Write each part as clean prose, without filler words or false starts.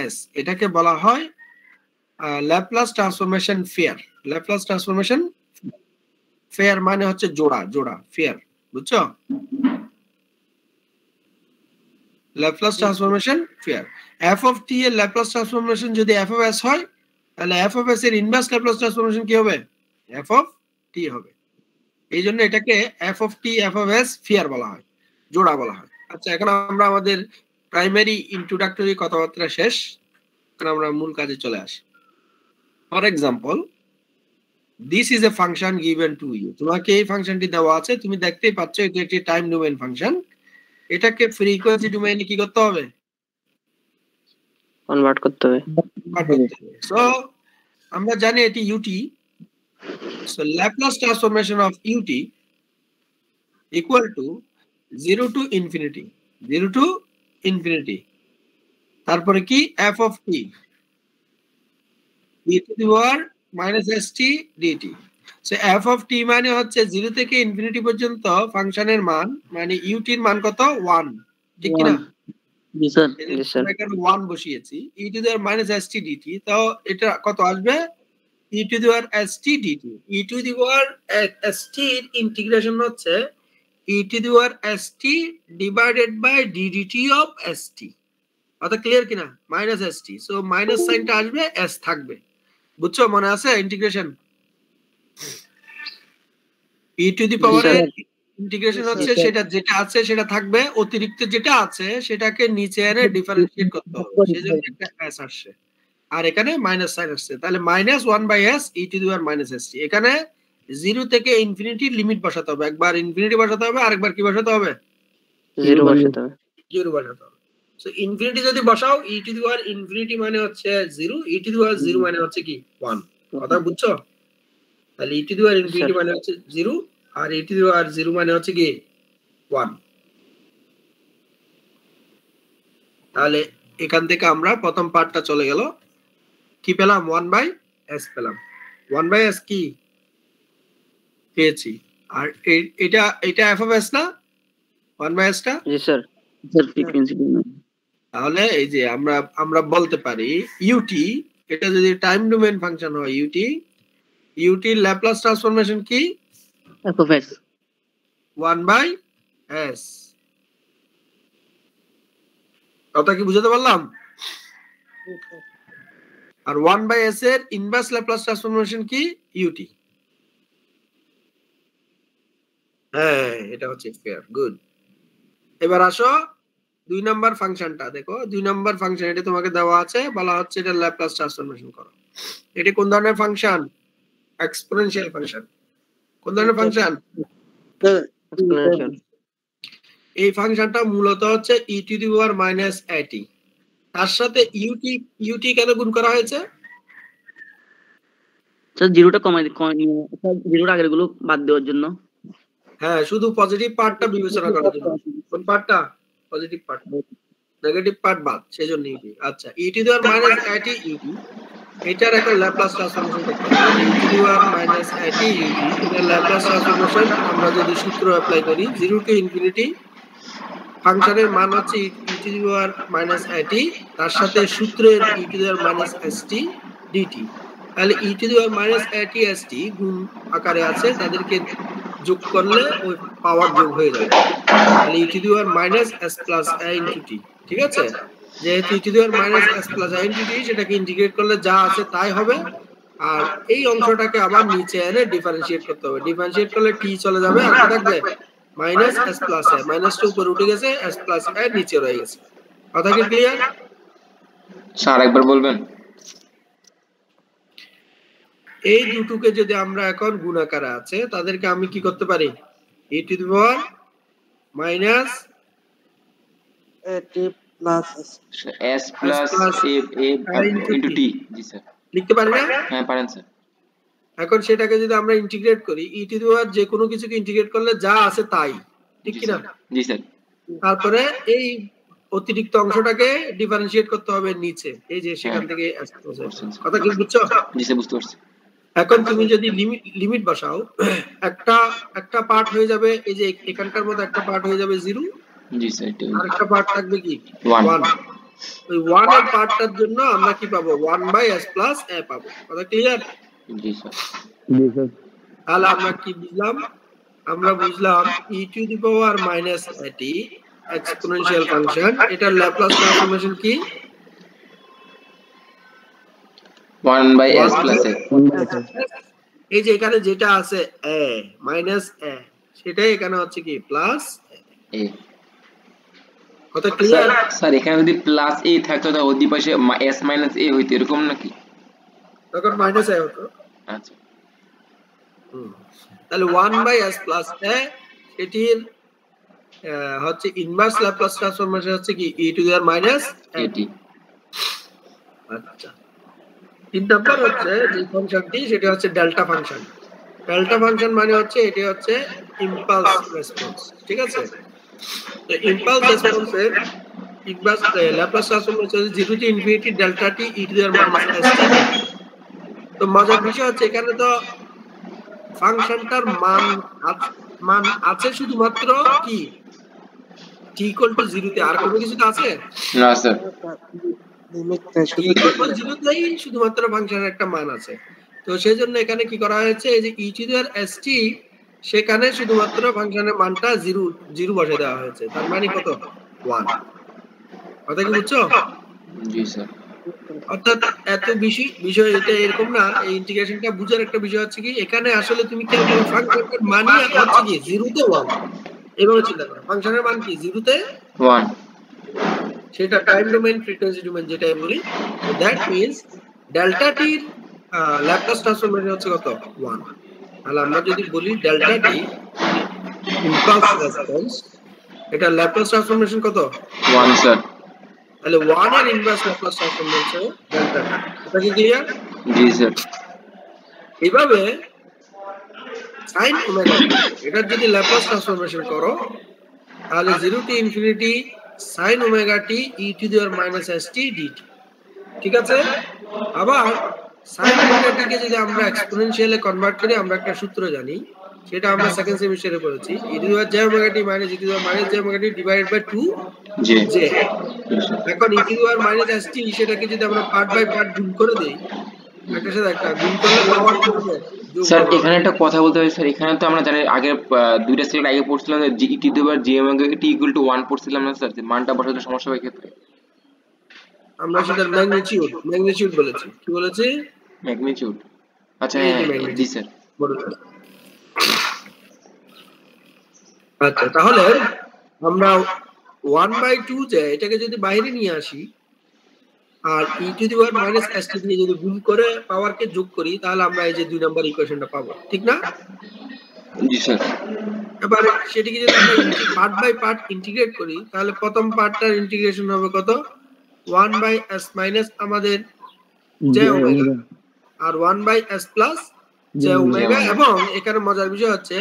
S, এটাকে বলা হয় Laplace transformation pair. Laplace transformation pair মানে হচ্ছে জোড়া, জোড়া ফেয়ার, বুঝছো? Laplace transformation pair. F of T এর ল্যাপ্লাস ট্রান্সফরমেশন যদি এফ অফ এস হয়, তাহলে এফ অফ এস এর ইনভার্স ল্যাপ্লাস ট্রান্সফরমেশন কি হবে? এফ অফ টি হবে। এই জন্য এটাকে F of T F of S pair বলা হয়, জোড়া বলা হয়। আচ্ছা, এখন আমরা আমাদের প্রাইমারি ইন্ট্রোডাক্টরি কথাবার্তা শেষ, এখন আমরা মূল কাজে চলে আসি। For example, this is a function given to you. তোমাকে এই ফাংশনটি দেওয়া আছে, তুমি দেখতেই পাচ্ছ এটি একটি টাইম ডোমেইন ফাংশন। এটাকে ফ্রিকোয়েন্সি ডোমেইনে কি করতে হবে? কনভার্ট করতে হবে। সো আমরা জানি এটি UT. So Laplace transformation of UT equal to 0 to infinity, 0 to infinity, তারপরে কি F of T e to the power minus st dt। So F of T মানে হচ্ছে 0 থেকে ইনফিনিটি পর্যন্ত ফাংশনের মান, মানে ইউটি এর মান কত? 1, ঠিক কি না? জি স্যার, জি স্যার। আমরা এখানে 1 বসিয়েছি, e to the power minus st dt, তো এটা কত আসবে? e to the power st dt। e to the power st এর ইন্টিগ্রেশন হচ্ছে e to the power st divided by ddt of st। অর্থাৎ ক্লিয়ার কিনা? মাইনাস st, সো মাইনাস সাইনটা আসবে, s থাকবে, বুঝছো? মনে আছে integration? e to the power integration হচ্ছে সেটা যেটা আছে সেটা থাকবে, অতিরিক্ত যেটা আছে সেটাকে নিচে এনে ডিফারেন্সিয়েট করতে হবে, সেজন্য একটা s আসছে, আর এখানে মাইনাস সাইন আসছে। তাহলে minus 1/s e to the power minus st। এখানে 0 থেকে ইনফিনিটি লিমিট বসাতে হবে, একবার ইনফিনিটি বসাতে হবে, আরেকবার কি বসাতে হবে? 0 বসাতে হবে। 0 বসাতে হবে। সো ইনফিনিটি যদি বসাও, e to the power infinity মানে হচ্ছে 0, e টু দি পাওয়ার 0 মানে হচ্ছে কি 1। কথা বুঝছো? তাহলে e to the power infinity মানে হচ্ছে 0, আর e টু দি পাওয়ার 0 মানে হচ্ছে কি 1। তাহলে এখান থেকে আমরা প্রথম পার্টটা চলে গেল, কি পেলাম? 1/s পেলাম। 1/s কি পেয়েছি, আর এটা এটা f of s না 1/s টা? জি স্যার, স্যার ফ্রিকোয়েন্সি ডোমেইন। তাহলে এই যে আমরা বলতে পারি ut, এটা যদি টাইম ডোমেইন ফাংশন হয় ut এর ল্যাপ্লাস ট্রান্সফরমেশন কি? f of s 1/s। কথা কি বুঝাতে পারলাম? আর 1/s এর ইনভার্স ল্যাপ্লাস ট্রান্সফরমেশন কি? ut। হ্যাঁ, এটা হচ্ছে ফেয়ার, গুড। এবার আসো 2 নাম্বার ফাংশনটা দেখো। 2 নাম্বার ফাংশন, এটা তোমাকে দেওয়া আছে, বলা হচ্ছে এটা ল্যাপ্লাস ট্রান্সফরমেশন করো। এটা কোন ধরনের ফাংশন? Exponential function. কোন ধরনের ফাংশন? এক্সপোনেনশিয়াল। এই ফাংশনটা মূলত হচ্ছে e to the power minus at, তার সাথে ut কেন গুণ করা হয়েছে? স্যার জিরোটা কমাই স্যার, জিরোর আগের গুলো বাদ দেওয়ার জন্য। হ্যাঁ, শুধু পজিটিভ পার্টটা বিবেচনা করার জন্য। কোন পার্টটা? পজিটিভ পার্ট, নেগেটিভ পার্ট বাদ, সেজন্য ut। আচ্ছা, e to the power minus at ut, এটার একটা ল্যাপ্লাস ট্রান্সফরমেশন করতে হবে। e to the power minus at ut, এটার ল্যাপ্লাস ট্রান্সফরমেশন আমরা যদি সূত্র অ্যাপ্লাই করি, 0 টু ইনফিনিটি ফাংশনের মান হচ্ছে e to the power minus at, তার সাথে সূত্রের e to the power minus st dt। তাহলে e to the power minus at st গুণ আকারে আছে, তাদেরকে যোগ করলে ওই পাওয়ার যোগ হয়ে যাবে। তাহলে e to the power minus s plus a into t, ঠিক আছে? যেহেতু e to the power minus s plus a into t, সেটাকে ইন্টিগ্রেট করলে যা আছে তাই হবে, আর এই অংশটাকে আবার নিচে এনে ডিফারেন্সিয়েট করতে হবে। ডিফারেন্সিয়েট করলে t চলে যাবে, আর কি থাকবে? Minus s plus a। মাইনাসটা উপরে উঠে গেছে, s প্লাস a নিচে রয়ে গেছে। কথা কি ক্লিয়ার? স্যার একবার বলবেন? এই দুটোকে যদি আমরা এখন গুণাকারে আছে, তাদেরকে আমি কি করতে পারি? e to the power minus at plus s plus a into t। G sir, লিখতে পারি না? হ্যাঁ পারেন স্যার। এখন সেটাকে যদি আমরা ইন্টিগ্রেট করি, e টু দি পাওয়ার যে কোনো কিছুকে ইন্টিগ্রেট করলে যা আছে তাই, ঠিক কি না? জি স্যার। তারপরে এই অতিরিক্ত অংশটাকে ডিফারেন্সিয়েট করতে হবে নিচে, এই যে সেখান থেকে কথা কি বুঝছো? জি স্যার, বুঝতে পারছি। এখন তুমি যদি লিমিট বসাও, একটা পার্ট হয়ে যাবে, এই যে এখানকার মধ্যে একটা পার্ট হয়ে যাবে 0। জি স্যার, আর একটা পার্ট থাকবে কি 1। ওই 1 এর পার্টটার জন্য আমরা কি পাবো 1/s প্লাস a পাবো। কথা ক্লিয়ার? জি স্যার। তাহলে আমরা কি বুঝলাম? আমরা বুঝলাম e to the power minus at exponential function, এটার ল্যাপ্লাস ট্রান্সফরমেশন কি? 1/s plus a। এই যে এখানে যেটা আছে a মাইনাস a, সেটাই এখানে হচ্ছে কি প্লাস a। কথা ক্লিয়ার? স্যার এখানে যদি প্লাস a থাকতো তাহলে ওই পাশে s মাইনাস a হইতো, এরকম নাকি? তখন মাইনাস a হতো। আচ্ছা। তাহলে 1/s প্লাস a, এটির হচ্ছে ইনভার্স ল্যাপ্লাস ট্রান্সফরমেশন হচ্ছে কি e to the power minus at। আচ্ছা, 3 নাম্বার হচ্ছে যে ফাংশনটি সেটা হচ্ছে ডেল্টা ফাংশন। ডেল্টা ফাংশন মানে হচ্ছে এটি হচ্ছে ইম্পালস রেসপন্স, ঠিক আছে? তো ইম্পালস রেসপন্সের ইনভার্স ল্যাপ্লাস ট্রান্সফরমেশন হচ্ছে 0 to infinity delta t e to the power minus st। তো মজার বিষয় হচ্ছে এখানে তো ফাংশনটার মান আছে শুধুমাত্র কি t ইকুয়াল টু 0 তে, আর কোনো কিছু আছে না স্যার। লিমিটটা t ইকুয়াল টু 0 তেই শুধুমাত্র ফাংশনের একটা মান আছে। তো সেই জন্য এখানে কি করা হয়েছে, এই যে e to the power st সেখানে শুধুমাত্র ফাংশনের মানটা 0 বসে দেওয়া হয়েছে, তার মানে কত 1। কথা কি বুঝছো? জি স্যার। অর্থাৎ এত বিষয় এটা এরকম না। এই ইন্টিগ্রেশনটা বুঝার একটা বিষয় হচ্ছে কি এখানে আসলে তুমি কি ফাংশনের মানই হচ্ছে কি 0 তে 1, এভাবে চিন্তা করো। ফাংশনের মান কি 0 তে 1। সেটা টাইম ডোমেইন ফ্রিকোয়েন্সি ডোমেইন যেটাই বলি। তো দ্যাট মিন্স ডেল্টা টি এর ল্যাপ্লাস ট্রান্সফরমেশন হচ্ছে কত 1। তাহলে আমরা যদি বলি ডেল্টা টি ইম্পালস রেসপন্স, এটা ল্যাপ্লাস ট্রান্সফরমেশন কত 1 স্যার। তাহলে 1 এর ইনভার্স ল্যাপ্লাস ট্রান্সফরমেশন ডেল্টা টি। এটা কি ক্লিয়ার? জি স্যার। এইভাবে sin ওমেগা টি এটার যদি ল্যাপ্লাস ট্রান্সফরমেশন করো তাহলে 0 to infinity sin omega T e to the power minus st dt, ঠিক আছে? আবার sin ওমেগা টি কে যদি আমরা এক্সপোনেনশিয়ালে কনভার্ট করি আমরা একটা সূত্র জানি, সেটা আমরা সেকেন্ড সেমিস্টারে পড়েছি, e to the power j omega t minus e to the power minus j omega t divided by 2 জি। j। এখন e to the power minus st সেটাকে যদি আমরা পার্ট বাই পার্ট গুণ করে দেই, একটার সাথে একটা গুণ করলে পাওয়ার কি হবে? স্যার এখানে একটা কথা বলতে হবে স্যার, এখানে তো আমরা জানি আগে দুইটা স্লাইড আগে পড়ছিলাম যে জি টি দেবার জি ওমেগা টি ইকুয়াল টু 1 পড়ছিলাম না স্যার, যে মানটা বসাতে সমস্যা হয় ক্ষেত্রে। আমরা সেটার ম্যাগনিটিউড বলেছি। কি বলেছি? ম্যাগনিটিউড। আচ্ছা এই যে হ্যাঁ magnitude। জি স্যার। আচ্ছা, তাহলে আমরা 1/2 যে এটাকে যদি বাইরে নিয়ে আসি আর e to the power minus st দিয়ে যদি গুণ করে পাওয়ারকে যোগ করি তাহলে আমরা এই যে 2 নাম্বার ইকুয়েশনটা পাবো, ঠিক না? জি স্যার। এবার সেটিকে যদি আমরা পার্ট বাই পার্ট ইন্টিগ্রেট করি তাহলে প্রথম পার্টটার ইন্টিগ্রেশন হবে কত 1/s মাইনাস আমাদের j ওমেগা আর 1/s প্লাস j ওমেগা। এবং এখানে মজার বিষয় হচ্ছে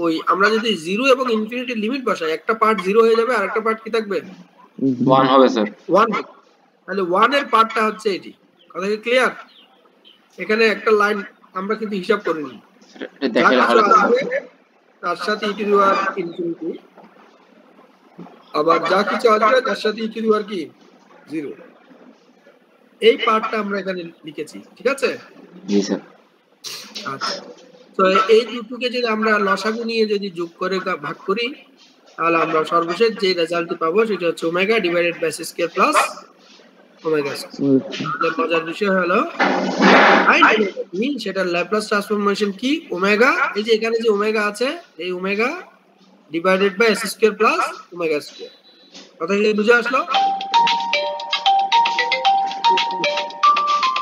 ওই আমরা যদি 0 এবং ইনফিনিটি লিমিট বসাই একটা পার্ট 0 হয়ে যাবে আর একটা পার্ট কি থাকবে 1 হবে স্যার। 1। তাহলে 1 এর পার্টটা হচ্ছে এটি। কথা কি ক্লিয়ার? এখানে একটা লাইন আমরা কিন্তু হিসাব করিনি, এটা দেখলে ভালো আসবে তার সাথে e to the power infinity, আবার যা কিছু আসবে তার সাথে e টু দি পাওয়ার কি 0। এই পার্টটা আমরা এখানে লিখেছি, ঠিক আছে? জি স্যার। আচ্ছা, তো এই দুটোকে যদি আমরা লসাগু নিয়ে যদি যোগ করে ভাগ করি তাহলে আমরা সর্বশেষ যে রেজাল্টটি পাবো সেটা হচ্ছে omega divided by s square plus omega square. মজার বিষয় হলো সেটার ল্যাপ্লাস ট্রান্সফরমেশন কি ওমেগা, এই যে এখানে যে ওমেগা আছে এই omega divided by s square plus omega square. কথা কি বুঝে আসলো?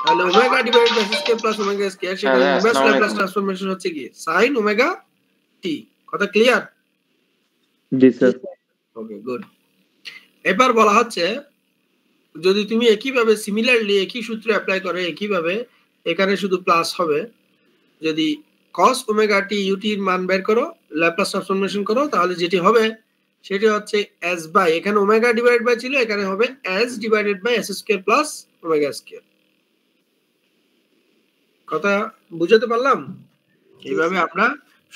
তাহলে omega divided by s square plus omega square সেটার ইনভার্স ল্যাপ্লাস ট্রান্সফরমেশন হচ্ছে কি sin ওমেগা টি। কথা ক্লিয়ার? জি স্যার। Okay, good. এবার বলা হচ্ছে যদি তুমি একইভাবে সিমিলারলি একই সূত্র অ্যাপ্লাই করে একইভাবে এখানে শুধু প্লাস হবে, যদি cos ওমেগা টি ইউটি এর মান বের করো ল্যাপ্লাস ট্রান্সফরমেশন করো তাহলে যেটি হবে সেটি হচ্ছে s বাই, এখানে ওমেগা ডিভাইডেড বাই ছিল এখানে হবে s divided by s square plus omega square. কথা বুঝাতে পারলাম? এইভাবে আমরা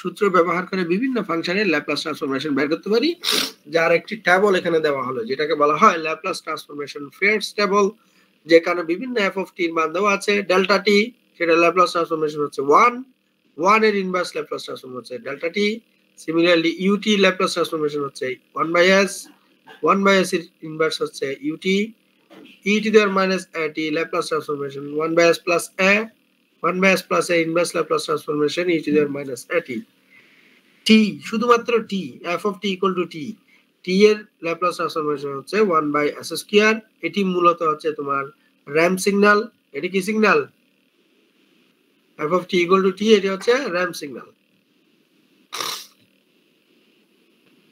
সূত্র ব্যবহার করে বিভিন্ন ফাংশনের ল্যাপ্লাস ট্রান্সফরমেশন বের করতে পারি, যার একটি টেবল এখানে দেওয়া হলো, যেটাকে বলা হয় ল্যাপ্লাস ট্রান্সফরমেশন ফেয়ারস টেবল, যেখানে বিভিন্ন এফ অফ টি এর মান দেওয়া আছে। ডেল্টা টি, সেটা ল্যাপ্লাস ট্রান্সফরমেশন হচ্ছে 1 এর ইনভার্স ল্যাপ্লাস ট্রান্সফর্ম হচ্ছে ডেল্টা টি। সিমিলারলি ইউটি ল্যাপ্লাস ট্রান্সফরমেশন হচ্ছে 1/s, 1/s এর ইনভার্স হচ্ছে UT. e to the minus at Laplace transformation 1/s plus a, 1/s plus a inverse Laplace transformation e to the minus at t, শুধুমাত্র t, f of t equal to t, t এর Laplace transformation হচ্ছে 1/s square. এটি মূলত হচ্ছে তোমার ramp signal. এটি কি signal? f of t equal to t, এটি হচ্ছে র‍্যাম্প সিগন্যাল।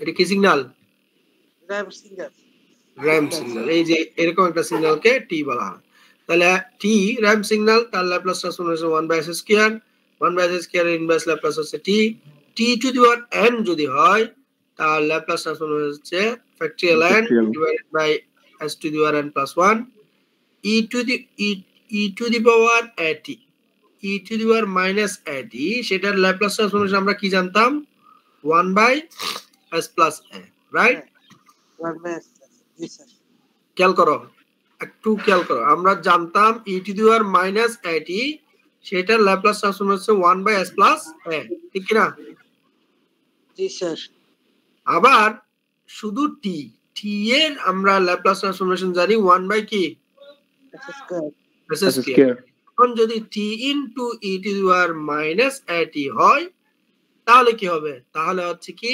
এটি কি signal? Ramp signal. Ramp signal. এই যে এরকম একটা সিগন্যালকে টি বলা হয়। তাহলে টি র‍্যাম্প সিগন্যাল, তার Laplace transformation 1/s square, 1/s square এর ইনভার্স ল্যাপ্লাস হচ্ছে টি। টি টু দি পাওয়ার n যদি হয়, তার ল্যাপ্লাস ট্রান্সফরমেশন হচ্ছে factorial n divided by s to the power n plus 1 e to the power at, e to the power minus at, সেটার Laplace transformation আমরা কি জানতাম? 1/s plus a, right? 1/s, জি sir. খেয়াল করো, একটু খেয়াল করো, আমরা জানতাম e to the power minus at, সেটার ল্যাপ্লাস ট্রান্সফর্ম হচ্ছে 1/s প্লাস a, ঠিক কি না? জি স্যার। আবার শুধু t এর আমরা ল্যাপ্লাস ট্রান্সফরমেশন জানি 1 কি s স্কয়ার। s square. এখন যদি t into e to the power minus at হয়, তাহলে কি হবে? তাহলে হচ্ছে কি,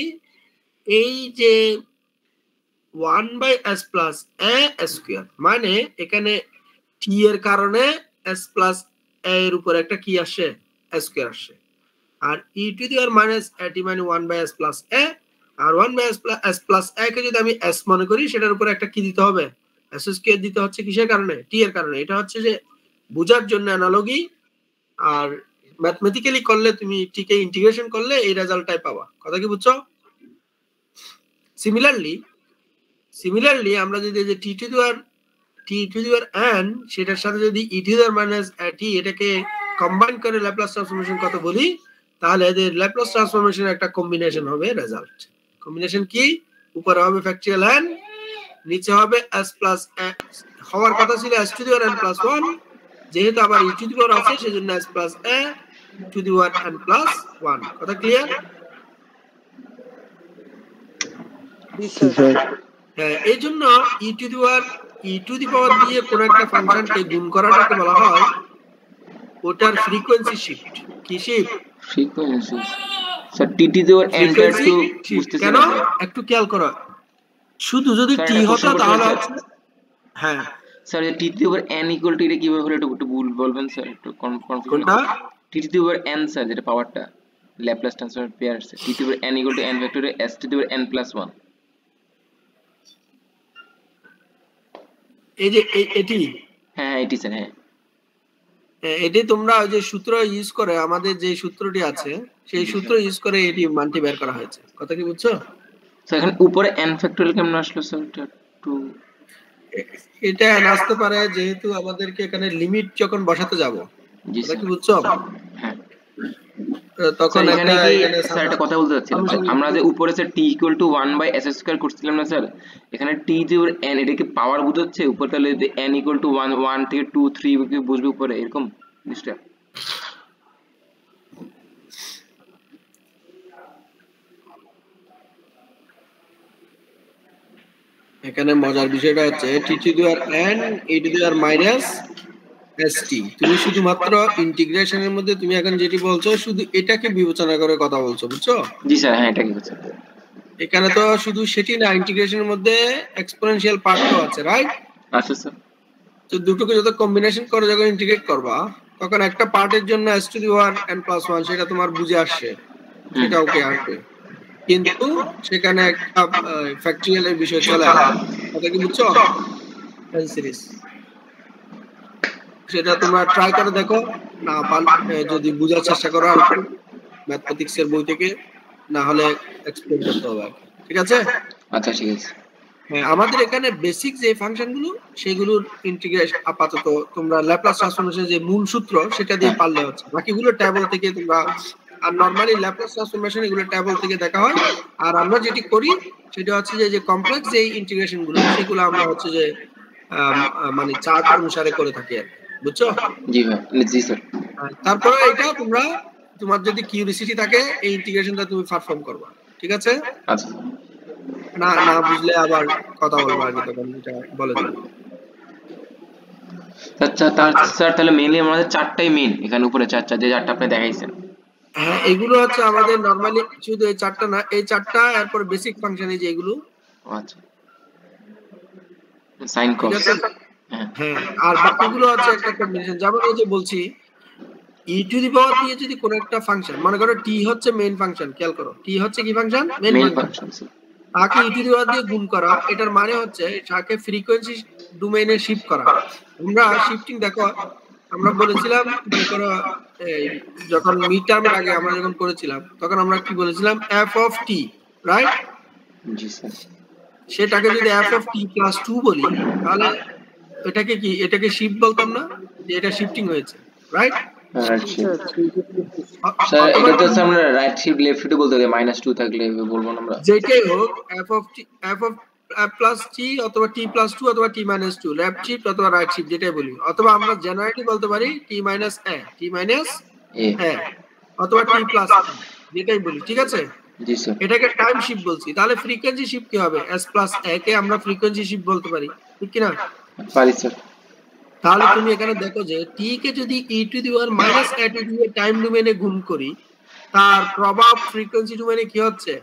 এই যে 1/s প্লাস a স্কয়ার, মানে এখানে t এর কারণে s প্লাস a এর উপর একটা কি আসে? স্কয়ার আসে। আর e to the power minus at মানে 1/s প্লাস a, আর 1/s প্লাস a কে যদি আমি s মনে করি, সেটার উপর একটা কি দিতে হবে? s স্কয়ার দিতে হচ্ছে। কিসের কারণে? t এর কারণে। এটা হচ্ছে যে বোঝার জন্য অ্যানালজি, আর ম্যাথমেটিক্যালি করলে তুমি t কে ইন্টিগ্রেশন করলে এই রেজাল্টটাই পাবা। কথা কি বুঝছো? সিমিলারলি আমরা যদি যে t to the power n, সেটার সাথে যদি e to the power minus at এটাকে কম্বাইন করে ল্যাপ্লাস ট্রান্সফরমেশন কত বলি, তাহলে এদের ল্যাপ্লাস ট্রান্সফরমেশনের একটা কম্বিনেশন হবে রেজাল্ট। কম্বিনেশন কি? উপরে হবে ফ্যাক্টরিয়াল n, নিচে হবে s প্লাস a, হওয়ার কথা ছিল s to the power n plus 1, যেহেতু আবার e টু দি পাওয়ার আছে, সেজন্য s plus a to the power n plus 1। কথা ক্লিয়ার? জি স্যার। হ্যাঁ, এই জন্য e টু দি পাওয়ার দিয়ে কোন একটা ফাংশনকে গুণ করাটাকে বলা হয় ওটার ফ্রিকোয়েন্সি শিফট। কি shift? Frequency. Sir T to the power n টা একটু বুঝতেছি কেন? না। একটু খেয়াল করো, শুধু যদি স্যার, টি একটা হতো question তাহলে করতে হচ্ছে, হ্যাঁ sir T to the power n equal to এটা কিভাবে হলো একটু বলবেন স্যার, একটু কনফিউশন। কোনটা? T to the power n sir, যেটা পাওয়ারটা ল্যাপ্লাস ট্রান্সফর্ম পেয়ার আছে, T to the power n equal to n vector s to the power n plus 1। এই যে এটি, হ্যাঁ এটি স্যার, হ্যাঁ এটি তোমরা ওই যে সূত্র ইউজ করে, আমাদের যে সূত্রটি আছে সেই সূত্র ইউজ করে এটি মানটি বের করা হয়েছে। কথা কি বুঝছো? স্যার এখানে উপরে n ফ্যাক্টরিয়াল কেমন আসলো স্যার? এটা একটু এটা আসতে পারে যেহেতু আমাদেরকে এখানে লিমিট যখন বসাতে যাব। জি কথা স্যার, কি বুঝছো? হ্যাঁ তখন স্যার এখানে কি স্যার একটা একটা কথা বলতে চাচ্ছিলাম স্যার, আমরা যে উপরে sir t equal to 1/s square করছিলাম না স্যার, এখানে t টু দি n এটা কি পাওয়ার বোঝাচ্ছে উপরে? তাহলে যদি n ইকুয়াল টু 1 থেকে 2 3 কি বুঝবে উপরে এরকম জিনিসটা? এখানে মজার বিষয়টা হচ্ছে t to the power n e to the power minus st। তুমি শুধুমাত্র ইন্টিগ্রেশনের মধ্যে তুমি এখন যেটি বলছো শুধু এটাকে বিবেচনা করে কথা বলছো, বুঝছো? জি স্যার, হ্যাঁ এটা কি হচ্ছে? এখানে তো শুধু সেটি না, ইন্টিগ্রেশনের মধ্যে এক্সপোনেনশিয়াল পার্টও আছে, রাইট? আচ্ছা স্যার, তো দুটোকে যত কম্বিনেশন করে যখন ইন্টিগ্রেট করবা, তখন একটা পার্টের জন্য s to the power n plus 1 সেটা তোমার বুঝে আসছে, সেটা ওকে আসবে, কিন্তু সেখানে একটা ফ্যাক্টরিয়াল এর বিষয় চলে আসে। কথা কি বুঝছো? n সিরিজ সেটা তোমরা ট্রাই করে দেখো, না পারলে যদি বোঝার চেষ্টা করো আর ম্যাথমেটিক্স এর বই থেকে, না হলে এক্সপ্লেইন করতে হবে, ঠিক আছে? আচ্ছা ঠিক আছে। হ্যাঁ, আমাদের এখানে বেসিক যে ফাংশনগুলো সেগুলোর ইন্টিগ্রেশন আপাতত তোমরা ল্যাপ্লাস ট্রান্সফরমেশন যে মূল সূত্র সেটা দিয়ে পারলে হচ্ছে, বাকিগুলো টেবিল থেকে তোমরা আর নরমালি ল্যাপ্লাস ট্রান্সফরমেশন এগুলো টেবল থেকে দেখা হয়। আর আমরা যেটি করি সেটা হচ্ছে যে কমপ্লেক্স যে ইন্টিগ্রেশন গুলো সেগুলো আমরা হচ্ছে যে মানে চার্ট অনুসারে করে থাকি আর বুঝছো? জি ভাই, জি স্যার। তারপরে এটা তোমার যদি কিউরিসিটি থাকে এই ইন্টিগ্রেশনটা তুমি পারফর্ম করবা, ঠিক আছে? আচ্ছা না না বুঝলে আবার কথা বলবো আগে, তখন এটা বলে দেবো। আচ্ছা স্যার, তাহলে মেইনলি আমাদের চারটাই মেইন এখানে উপরে চারটা, যে চারটা আপনি দেখাইছেন। হ্যাঁ, এগুলো হচ্ছে আমাদের নরমালি শুধু এই চারটা না, এই চারটা এরপর বেসিক ফাংশন এই যে এগুলো। আচ্ছা, সাইন কস। হ্যাঁ, আর বাকিগুলো হচ্ছে একটা কম্বিনেশন। যেমন এই যে বলছি ই টু দি পাওয়ার টি যদি কোনো একটা ফাংশন, মনে করো টি হচ্ছে মেইন ফাংশন, খেয়াল করো টি হচ্ছে কি ফাংশন? Main function. তাকে ই টু দি পাওয়ার দিয়ে গুণ করা, এটার মানে হচ্ছে তাকে ফ্রিকোয়েন্সি ডোমেইনে শিফট করা। আমরা শিফটিং দেখো, আমরা বলেছিলাম মনে করো যখন মিড টার্মের আগে আমরা যখন করেছিলাম তখন আমরা কি বলেছিলাম? F of T, right? G sir. সেটাকে যদি এফ অফ টি প্লাস 2 বলি তাহলে এটাকে কি, এটাকে শিফট বলতাম না, যে এটা শিফটিং হয়েছে, রাইট? স্যার এটা তো আমরা রাইট শিফট লেফট শিফট বলতে হবে, -2 থাকলে বলবো না আমরা। যেটাই হোক এফ অফ প্লাস টি অথবা টি প্লাস 2 অথবা টি মাইনাস 2, লেফট শিফট অথবা রাইট শিফট যেটাই বলি, অথবা আমরা জেনারেটলি বলতে পারি টি মাইনাস এ, টি মাইনাস এ অথবা টি প্লাস যেটাই বলি, ঠিক আছে? জি স্যার। এটাকে টাইম শিফট বলছি, তাহলে ফ্রিকোয়েন্সি শিফট কি হবে? এস প্লাস এ কে আমরা ফ্রিকোয়েন্সি শিফট বলতে পারি, ঠিক কি না? পারি স্যার। তাহলে তুমি এখানে দেখো যে টি কে যদি E to the power minus A to দিয়ে টাইম ডোমেইনে গুণ করি, তার প্রভাব ফ্রিকোয়েন্সি ডোমেইনে কি হচ্ছে?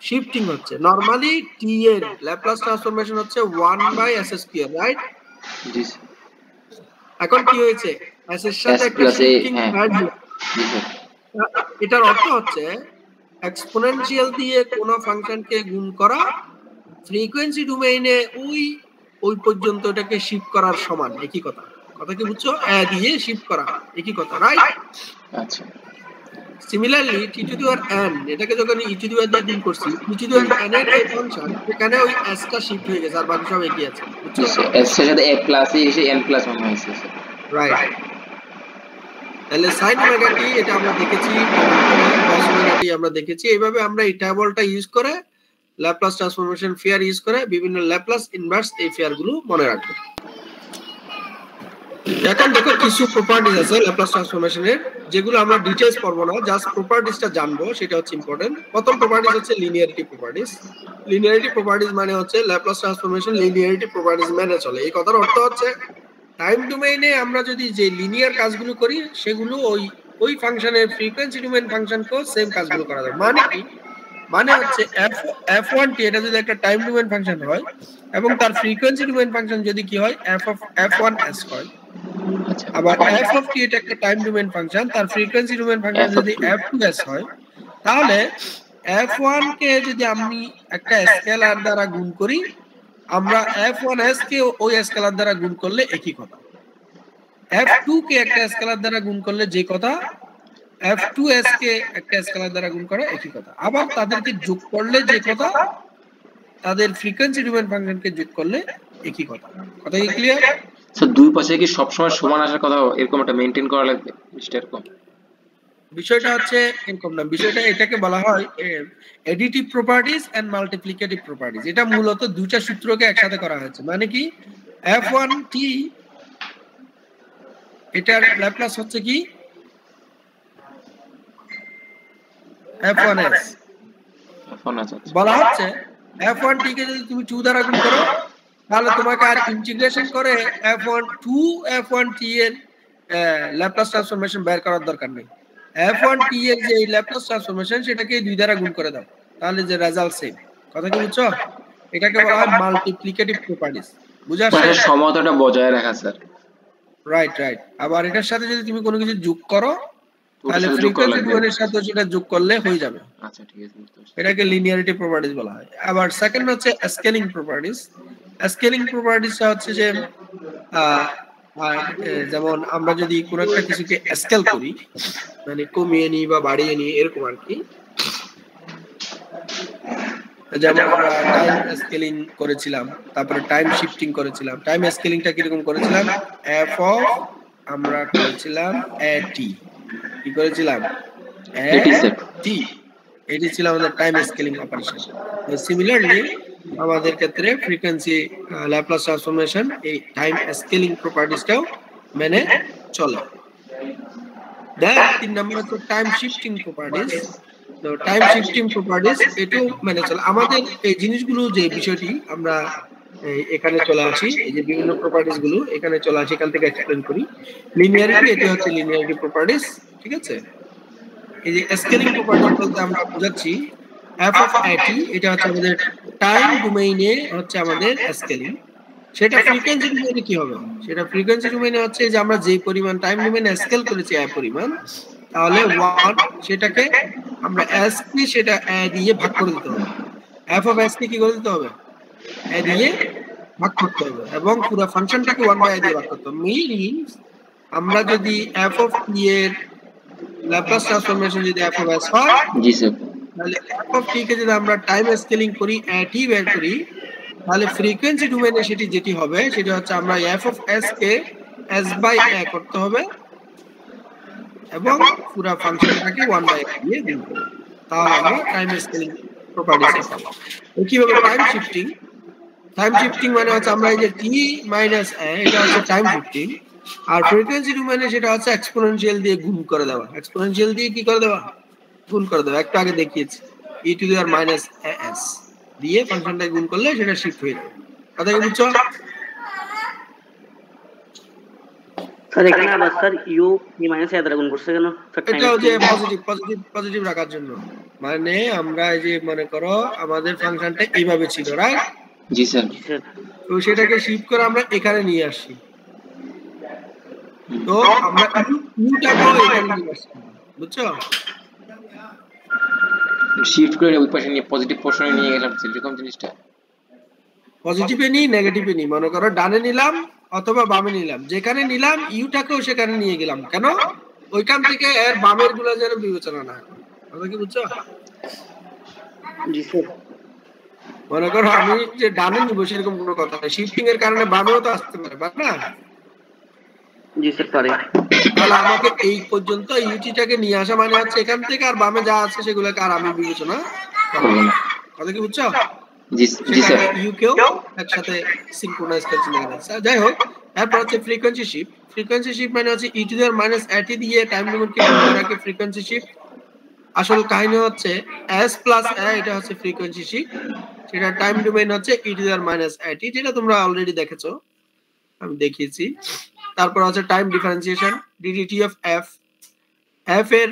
শিফটিং হচ্ছে। নরমালি টি এর ল্যাপ্লাস ট্রান্সফরমেশন হচ্ছে 1/s², রাইট? জি স্যার। এখন কি হয়েছে? s এর সাথে একটা শিফটিং অ্যাড হলো। এটার অর্থ হচ্ছে এক্সপোনেনশিয়াল দিয়ে কোন ফাংশনকে গুণ করা ফ্রিকোয়েন্সি ডোমেইনে ওই পর্যন্ত এটাকে শিফট করার সমান, একই কথা। কথা কি বুঝছো? এ দিয়ে শিফট করা, একই কথা, রাইট? আচ্ছা। Similarly T to the power n, এটাকে যখন ই টু দি পাওয়ার দিয়ে গুণ করছি, ই টু দি পাওয়ার n এর এই ফাংশন এখানে ওই s টা শিফট হয়ে গেছে, আর বাকি সব একই আছে, বুঝছো? s এর সাথে a প্লাস এসে n প্লাস 1 হয়েছে স্যার, রাইট? তাহলে sin ওমেগা টি এটা আমরা দেখেছি, cos ওমেগা টি আমরা দেখেছি। এইভাবে আমরা এই টেবলটা ইউজ করে ল্যাপ্লাস ট্রান্সফরমেশন ফেয়ার ইউজ করে বিভিন্ন ল্যাপ্লাস ইনভার্স এই ফেয়ার গুলো মনে রাখবে। এখন দেখো কিছু প্রপার্টিজ আছে ল্যাপ্লাস ট্রান্সফরমেশনের, যেগুলো আমরা ডিটেইলস পড়বো না, জাস্ট প্রপার্টিজটা জানবো, সেটা হচ্ছে ইম্পর্টেন্ট। প্রথম প্রপার্টিজ হচ্ছে লিনিয়ারিটি প্রপার্টিজ। লিনিয়ারিটি প্রপার্টিজ মানে হচ্ছে ল্যাপ্লাস ট্রান্সফরমেশন লিনিয়ারিটি প্রপার্টিজ মেনে চলে। এই কথার অর্থ হচ্ছে টাইম ডোমেইনে আমরা যদি যে লিনিয়ার কাজগুলো করি সেগুলো ওই ফাংশনের ফ্রিকোয়েন্সি ডোমেইন ফাংশনকেও সেম কাজগুলো করা যায়। মানে কি? মানে হচ্ছে f1 টি এটা যদি একটা টাইম ডোমেইন ফাংশন হয় এবং তার ফ্রিকোয়েন্সি ডোমেইন ফাংশন যদি কি হয় f1s হয়, আবার f অফ টি এটা একটা টাইম ডোমেইন ফাংশন, তার ফ্রিকোয়েন্সি ডোমেইন ফাংশন যদি f2s হয়, তাহলে f1 কে যদি আমি একটা স্কেলার দ্বারা গুণ করি, আমরা f1s কে ওই স্কেলার দ্বারা গুণ করলে একই কথা। f2 কে একটা স্কেলার দ্বারা গুণ করলে যে কথা, f2s কে একটা স্কেলার দ্বারা গুণ করা একই কথা। আবার তাদেরকে যোগ করলে যে কথা, তাদের ফ্রিকোয়েন্সি ডোমেইন ফাংশনকে যোগ করলে একই কথা। কথা কি ক্লিয়ার? স্যার দুই পাশে কি সব সময় সমান আসার কথা, এরকম একটা মেইনটেইন করা লাগবে এরকম? বিষয়টা হচ্ছে এরকম না, বিষয়টা এটাকে বলা হয় additive properties and multiplicative properties. এটা মূলত দুইটা সূত্রকে একসাথে করা হয়েছে। মানে কি? f1t এটার ল্যাপ্লাস হচ্ছে কি f1s। বলা হচ্ছে f1t কে যদি তুমি 2 দ্বারা গুণ করো তাহলে তোমাকে আর ইন্টিগ্রেশন করে f1t এর ল্যাপ্লাস ট্রান্সফরমেশন বের করার দরকার নেই। f1t এর যে ল্যাপ্লাস ট্রান্সফরমেশন সেটাকে 2 দ্বারা গুণ করে দাও, তাহলে যে রেজাল্ট সেম। কথা কি বুঝছো? এটাকে বলা হয় মাল্টিপ্লিকেটিভ প্রপার্টিজ। বুঝা আসছে? মানে সমতাটা বজায় রাখা স্যার। Right right. আবার এটার সাথে যদি তুমি কোনো কিছু যোগ করো তাহলে ফ্রিকোয়েন্সি ডোমেইনের সাথে সেটা যোগ করলে হয়ে যাবে। আচ্ছা ঠিক আছে, বুঝতে পারছি। এটাকে লিনিয়ারিটি প্রপার্টিজ বলা হয়। আবার সেকেন্ড হচ্ছে স্কেলিং প্রপার্টিজ। স্কেলিং প্রপার্টিজটা হচ্ছে যে যেমন আমরা যদি কোনো একটা কিছুকে স্কেল করি, মানে কমিয়ে নিই বা বাড়িয়ে নিই, এরকম আর কি। যেমন আমরা টাইম স্কেলিং করেছিলাম, তারপরে টাইম শিফটিং করেছিলাম। টাইম স্কেলিংটা কিরকম করেছিলাম? f অফ আমরা করেছিলাম at, কি করেছিলাম? এটি স্যার টি, এটি ছিল আমাদের টাইম স্কেলিং অপারেশন। সিমিলারলি আমাদের ক্ষেত্রে ফ্রিকোয়েন্সি ল্যাপ্লাস ট্রান্সফরমেশন এই টাইম স্কেলিং প্রপার্টিসটাও মেনে চলে। দেন 3 নম্বর হচ্ছে টাইম শিফটিং প্রপার্টিস। তো টাইম শিফটিং প্রপার্টিস এটাও মেনে চলে। আমাদের এই জিনিসগুলো যে বিষয়টি আমরা এখানে চলে আসি, এই যে বিভিন্ন প্রপার্টিস গুলো এখানে চলে আসি, এখান থেকে এক্সপ্লেন করি। লিনিয়ারিটি, এটা হচ্ছে লিনিয়ারিটি প্রপার্টিস, ঠিক আছে। এই যে স্কেলিং প্রপার্টিস বলতে আমরা বোঝাচ্ছি f of at, এটা হচ্ছে আমাদের টাইম ডোমেইনে হচ্ছে আমাদের স্কেলিং। সেটা ফ্রিকোয়েন্সি ডোমেইনে কি হবে? সেটা ফ্রিকোয়েন্সি ডোমেইনে হচ্ছে যে আমরা যে পরিমাণ টাইম ডোমেইনে স্কেল করেছি a পরিমাণ, তাহলে 1 সেটাকে আমরা s কে সেটা a দিয়ে ভাগ করে দিতে হবে। f of s কে কি করে দিতে হবে? a দিয়ে ভাগ করতে হবে এবং পুরো ফাংশনটাকে 1/a দিয়ে ভাগ করতে হবে। মিনিংস আমরা যদি f of t এর ল্যাপ্লাস ট্রান্সফরমেশন যদি f of s হয়, জি স্যার তাহলে f of t কে যদি আমরা টাইম স্কেলিং করি at বের করি, তাহলে ফ্রিকোয়েন্সি ডোমেইনে সেটি যেটি হবে সেটা হচ্ছে আমরা f of s K s/a করতে হবে এবং পুরো ফাংশনটাকে 1/a দিয়ে গুণ করব, তাহলে আমরা টাইম স্কেলিং প্রপার্টিস পাবো। কিভাবে টাইম শিফটিং? টাইম শিফটিং মানে হচ্ছে আমরা এই যে t মাইনাস a, এটা হচ্ছে টাইম শিফটিং, আর ফ্রিকোয়েন্সি ডোমেইনে সেটা হচ্ছে এক্সপোনেনশিয়াল দিয়ে গুণ করে দেওয়া। এক্সপোনেনশিয়াল দিয়ে কি করে দেওয়া? গুণ করে দেওয়া। একটু আগে দেখিয়েছি e to the power minus as দিয়ে ফাংশনটা গুণ করলে সেটা শিফট হয়ে যাবে। কথা কি বুঝছো? স্যার এখানে আবার স্যার ইউ ই মাইনাস এ দ্বারা গুণ করছে কেন স্যার? এটা হচ্ছে পজিটিভ রাখার জন্য। মানে আমরা এই যে মনে করো আমাদের ফাংশনটা এইভাবে ছিল, রাইট? জি স্যার তো সেটাকে শিফট করে আমরা এখানে নিয়ে আসি। তো আমরা ইউটাকেও এখানে নিয়ে আসি, বুঝছো? শিফট করে ওই পাশে নিয়ে পজিটিভ পোর্শনে নিয়ে গেলাম এরকম জিনিসটা। পজিটিভে নিই, নেগেটিভে নিই, মনে করো ডানে নিলাম অথবা বামে নিলাম, যেখানে নিলাম ইউটাকেও সেখানে নিয়ে গেলাম। কেন? ওইখান থেকে এর বামের গুলো যেন বিবেচনা না হয়। কথা কি বুঝছো? জি স্যার। মনে করো আমি যে ডানে নিব সেরকম কোনো কথা নাই, শিফটিং এর কারণে বামেও তো আসতে পারে, না? জি স্যার পারে। তাহলে আমাকে এই পর্যন্ত ইউটিটাকে নিয়ে আসা মানে হচ্ছে এখান থেকে আর বামে যা আছে সেগুলোকে আর আমি বিবেচনা করব না। কথা কি বুঝছো? জি স্যার ইউকেও একসাথে সিনক্রোনাইজ করতে লাগে। যাই হোক, এরপর হচ্ছে ফ্রিকোয়েন্সি শিফট। ফ্রিকোয়েন্সি শিফট মানে হচ্ছে e to the power minus at দিয়ে টাইম ডোমেইনকে গুণ করাকে ফ্রিকোয়েন্সি শিফট। আসল কাহিনী হচ্ছে s প্লাস a, এটা হচ্ছে ফ্রিকোয়েন্সি শিফট, সেটা টাইম ডোমেইন হচ্ছে e to the power minus at, যেটা তোমরা অলরেডি দেখেছো, আমি দেখিয়েছি। তারপর হচ্ছে time differentiation, ddt of f। f এর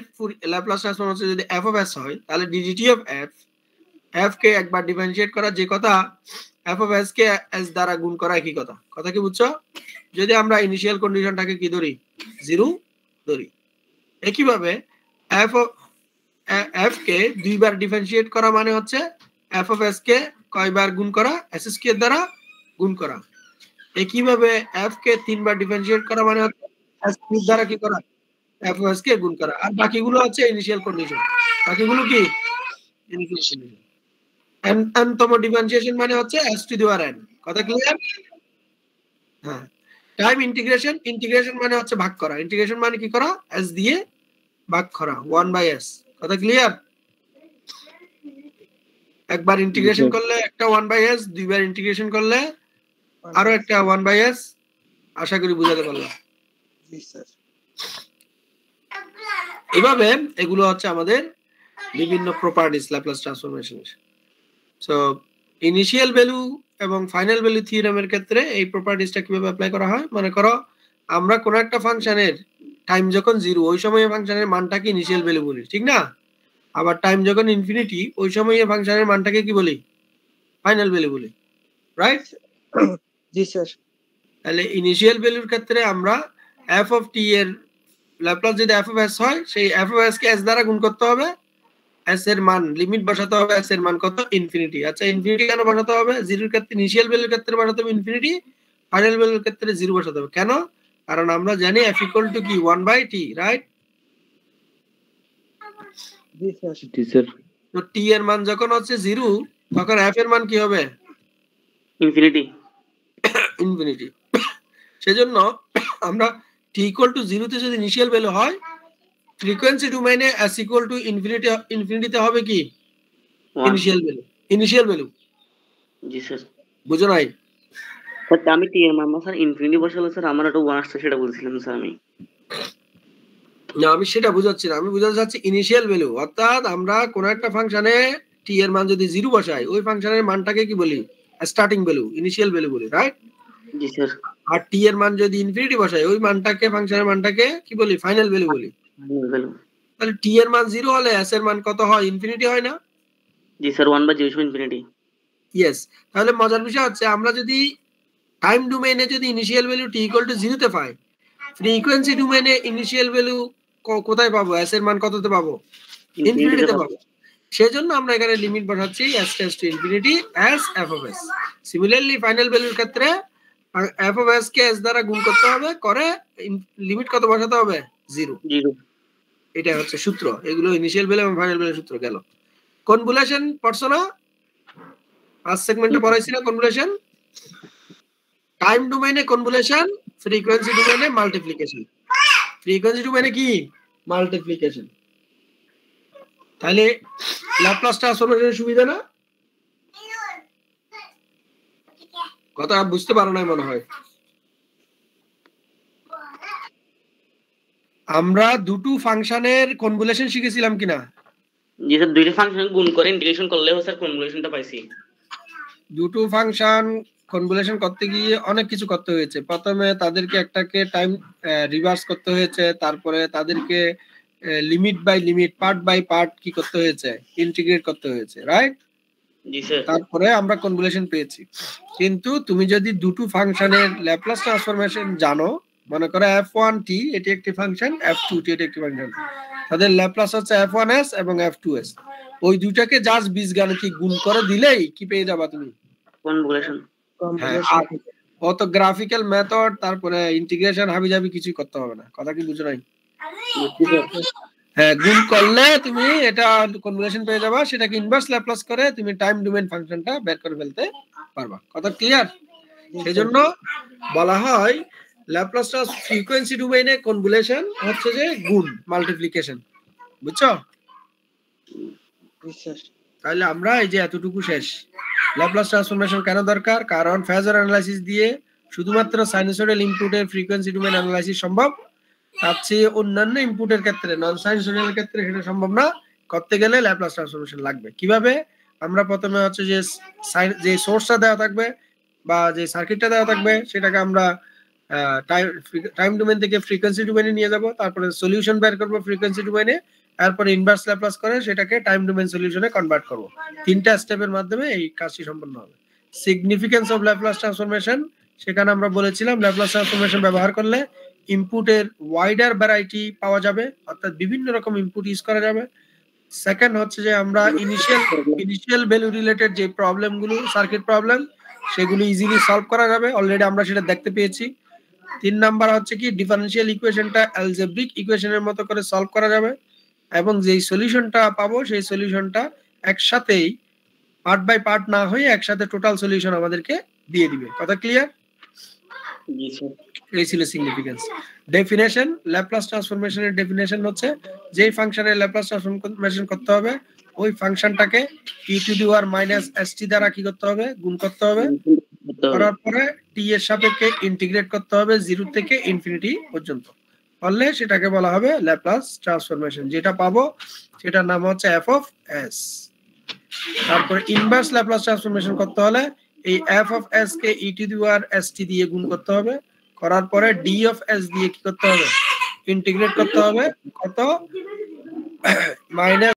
ল্যাপ্লাস ট্রান্সফর্ম হচ্ছে যদি f of s হয়, তাহলে ddt অফ f, f কে একবার ডিফারেন্সিয়েট করা যে কথা, f of s K s দ্বারা গুণ করা একই কথা। কথা কি বুঝছো? যদি আমরা ইনিশিয়াল কন্ডিশনটাকে কি ধরি? 0 ধরি। একইভাবে f কে দুইবার ডিফারেন্সিয়েট করা মানে হচ্ছে f of s কে কয়বার গুণ করা? s স্কয়ার দ্বারা গুণ করা। একইভাবে f কে তিনবার ডিফারেন্সিয়েট করা মানে হচ্ছে s কিউব দ্বারা কি করা? f of s কে গুণ করা। আর বাকিগুলো হচ্ছে ইনিশিয়াল কন্ডিশন। বাকিগুলো কি? Initial condition. n-তম ডিফারেন্সিয়েশন মানে হচ্ছে s to the power n। কথা ক্লিয়ার? হ্যাঁ। টাইম ইন্টিগ্রেশন মানে হচ্ছে ভাগ করা। ইন্টিগ্রেশন মানে কি করা? s দিয়ে ভাগ করা, 1/s। কথা ক্লিয়ার? একবার ইন্টিগ্রেশন করলে একটা 1/s, দুইবার ইন্টিগ্রেশন করলে আরো একটা 1/s। আশা করি বুঝাতে পারলাম। জি স্যার। এভাবে এগুলো হচ্ছে আমাদের বিভিন্ন প্রপার্টিস ল্যাপ্লাস ট্রান্সফরমেশনের। সো ইনিশিয়াল ভ্যালু এবং ফাইনাল ভ্যালু থিওরেমের ক্ষেত্রে এই প্রপার্টিসটা কিভাবে অ্যাপ্লাই করা হয়? মনে করো আমরা কোন একটা ফাংশনের টাইম যখন 0 ওই সময়ে ফাংশনের মানটাকে ইনিশিয়াল ভ্যালু বলি, ঠিক না? আবার টাইম যখন ইনফিনিটি ওই সময়ে ফাংশনের মানটাকে কি বলি? ফাইনাল ভ্যালু বলি, রাইট? জি স্যার। তাহলে ইনিশিয়াল ভ্যালুর ক্ষেত্রে আমরা f of t এর ল্যাপ্লাস যদি f of s হয়, সেই f of s K s দ্বারা গুণ করতে হবে, s এর মান লিমিট বসাতে হবে, s এর মান কত? ইনফিনিটি। আচ্ছা ইনফিনিটি কেন বসাতে হবে? 0 এর ক্ষেত্রে ইনিশিয়াল ভ্যালুর ক্ষেত্রে বসাতে হবে ইনফিনিটি, ফাইনাল ভ্যালুর ক্ষেত্রে 0 বসাতে হবে। কেন? কারণ আমরা জানি f ইকুয়াল টু কি 1/t, রাইট? জি স্যার। জি স্যার। তো t এর মান যখন হচ্ছে 0, তখন f এর মান কি হবে? ইনফিনিটি। ইনফিনিটি। সেজন্য আমরা t ইকুয়াল টু 0 তে যদি ইনিশিয়াল ভ্যালু হয়, ফ্রিকোয়েন্সি ডোমেইনে s ইকুয়াল টু ইনফিনিটিতে হবে কি 1 ইনিশিয়াল ভ্যালু জি স্যার বুঝো নাই? স্যার আমি টি এর মান স্যার ইনফিনিটি বসালে স্যার আমার একটা 1 আসছে সেটা বলছিলাম স্যার আমি। না আমি সেটা বুঝাচ্ছি না, আমি বুঝাতে চাচ্ছি ইনিশিয়াল ভ্যালু, অর্থাৎ আমরা কোন একটা ফাংশনে টি এর মান যদি 0 বসাই ওই ফাংশনের মানটাকে কি বলি স্টার্টিং ভ্যালু, ইনিশিয়াল ভ্যালু বলি, রাইট? জি স্যার আর টি এর মান যদি ইনফিনিটি বসাই ওই মানটাকে ফাংশনের মানটাকে কি বলি ফাইনাল ভ্যালু বলি। ভ্যালু তাহলে টি এর মান 0 হলে s এর মান কত হয়? ইনফিনিটি হয় না? জি স্যার 1/0 ইনফিনিটি। ইয়েস। তাহলে মজার বিষয় হচ্ছে আমরা যদি টাইম ডোমেইনে যদি initial value t equal to 0 তে পাই, ফ্রিকোয়েন্সি ডোমেইনে ইনিশিয়াল ভ্যালু কোথায় পাবো? s এর মান কততে পাবো? ইনফিনিটিতে পাবো। সেজন্য আমরা এখানে লিমিট বসাচ্ছি s tends to infinity as f of s। Similarly final ভ্যালুর ক্ষেত্রে f of s K s দ্বারা গুণ করতে হবে, করে লিমিট কত বসাতে হবে? 0। এটা হচ্ছে সূত্র। এগুলো ইনিশিয়াল ভ্যালু এবং ফাইনাল ভ্যালুর সূত্র গেল। কনভলিউশন পড়ছো না? ফার্স্ট সেগমেন্টে পড়াইছি না কনভলিউশন? টাইম ডোমেইনে কনভলিউশন, ফ্রিকোয়েন্সি ডোমেইনে মাল্টিপ্লিকেশন। ফ্রিকোয়েন্সি ডোমেইনে কি মাল্টিপ্লিকেশন। তাহলে ল্যাপ্লাস ট্রান্সফরমেশনের সুবিধা না? কথা বুঝতে পারো না মনে হয়। আমরা দুটো ফাংশনের কনভলিউশন শিখেছিলাম কিনা? জি স্যার দুইটা ফাংশন গুণ করে ইন্টিগ্রেশন করলেও স্যার কনভলিউশনটা পাইছি। দুটো ফাংশন কনভলিউশন করতে গিয়ে অনেক কিছু করতে হয়েছে। প্রথমে তাদেরকে একটাকে টাইম রিভার্স করতে হয়েছে, তারপরে তাদেরকে limit by limit part by part কি করতে হয়েছে ইন্টিগ্রেট করতে হয়েছে, রাইট? জি স্যার। তারপরে আমরা কনভলিউশন পেয়েছি। কিন্তু তুমি যদি দুটো ফাংশনের ল্যাপ্লাস ট্রান্সফরমেশন জানো, মনে করো f1t এটি একটি ফাংশন, f2t এটি একটি ফাংশন, তাদের ল্যাপ্লাস হচ্ছে f1s এবং f2s। ওই দুটাকে জাস্ট বীজগাণিতিক গুণ করে দিলেই কি পেয়ে যাবা তুমি? কনভলিউশন। অত গ্রাফিক্যাল মেথড তারপরে ইন্টিগ্রেশন হাবিজাবি কিছু করতে হবে না। কথা কি বুঝো নাই? হ্যাঁ, গুণ করলে তুমি এটা কনভলিউশন পেয়ে যাবা, সেটাকে ইনভার্স ল্যাপ্লাস করে তুমি টাইম ডোমেইন ফাংশনটা বের করে ফেলতে পারবা। কথা ক্লিয়ার? সেজন্য বলা হয় ল্যাপ্লাস ফ্রিকোয়েন্সি ডোমেইনে কনভলিউশন হচ্ছে যে গুণ, মাল্টিপ্লিকেশন। বুঝছো? তাহলে আমরা এই যে এতটুকু শেষ। ল্যাপ্লাস ট্রান্সফরমেশন কেন দরকার? কারণ ফেজার অ্যানালাইসিস দিয়ে শুধুমাত্র সাইনোসয়েডাল ইনপুটের ফ্রিকোয়েন্সি ডোমেইন অ্যানালাইসিস সম্ভব, তার চেয়ে অন্যান্য ইনপুটের ক্ষেত্রে নন সাইনোসয়েডাল ক্ষেত্রে সেটা সম্ভব না। করতে গেলে ল্যাপ্লাস ট্রান্সফরমেশন লাগবে। কিভাবে? আমরা প্রথমে হচ্ছে যে সোর্সটা দেওয়া থাকবে বা যে সার্কিটটা দেওয়া থাকবে সেটাকে আমরা টাইম ডোমেইন থেকে ফ্রিকোয়েন্সি ডোমেইনে নিয়ে যাব, তারপরে সলিউশন বের করব ফ্রিকোয়েন্সি ডোমেইনে, তারপরে ইনভার্স ল্যাপ্লাস করে সেটাকে টাইম ডোমেইন সলিউশনে কনভার্ট করব। তিনটা স্টেপের মাধ্যমে এই কাজটি সম্পন্ন হবে। সিগনিফিকেন্স অফ ল্যাপ্লাস ট্রান্সফরমেশন, সেখানে আমরা বলেছিলাম ল্যাপ্লাস ট্রান্সফরমেশন ব্যবহার করলে ইনপুটের ওয়াইডার ভ্যারাইটি পাওয়া যাবে, অর্থাৎ বিভিন্ন রকম ইনপুট ইউজ করা যাবে। সেকেন্ড হচ্ছে যে আমরা ইনিশিয়াল ভ্যালু রিলেটেড যে প্রবলেমগুলো, সার্কিট প্রবলেম, সেগুলো ইজিলি সলভ করা যাবে। অলরেডি আমরা সেটা দেখতে পেয়েছি। 3 নাম্বার হচ্ছে কি ডিফারেনশিয়াল ইকুয়েশনটা অ্যালজেব্রিক ইকুয়েশনের মতো করে সলভ করা যাবে, এবং যেই সলিউশনটা পাবো সেই সলিউশনটা একসাথেই পার্ট বাই পার্ট না হয়ে একসাথে টোটাল সলিউশন আমাদেরকে দিয়ে দিবে। কথা ক্লিয়ার? জি স্যার। এই ছিল সিগনিফিকেন্স। ডেফিনেশন, ল্যাপ্লাস ট্রান্সফরমেশনের ডেফিনেশন হচ্ছে যেই ফাংশনের ল্যাপ্লাস ট্রান্সফরমেশন করতে হবে ওই ফাংশনটাকে e to the power minus st দ্বারা কি করতে হবে? গুণ করতে হবে। করার পরে t এর সাপেক্ষে ইন্টিগ্রেট করতে হবে 0 থেকে ইনফিনিটি পর্যন্ত। করলে সেটাকে বলা হবে ল্যাপ্লাস ট্রান্সফরমেশন। যেটা পাবো সেটার নাম হচ্ছে f of s। তারপরে ইনভার্স ল্যাপ্লাস ট্রান্সফরমেশন করতে হলে এই f of s K e to the power st দিয়ে গুণ করতে হবে। করার পরে d of s দিয়ে কি করতে হবে? ইন্টিগ্রেট করতে হবে কত? মাইনাস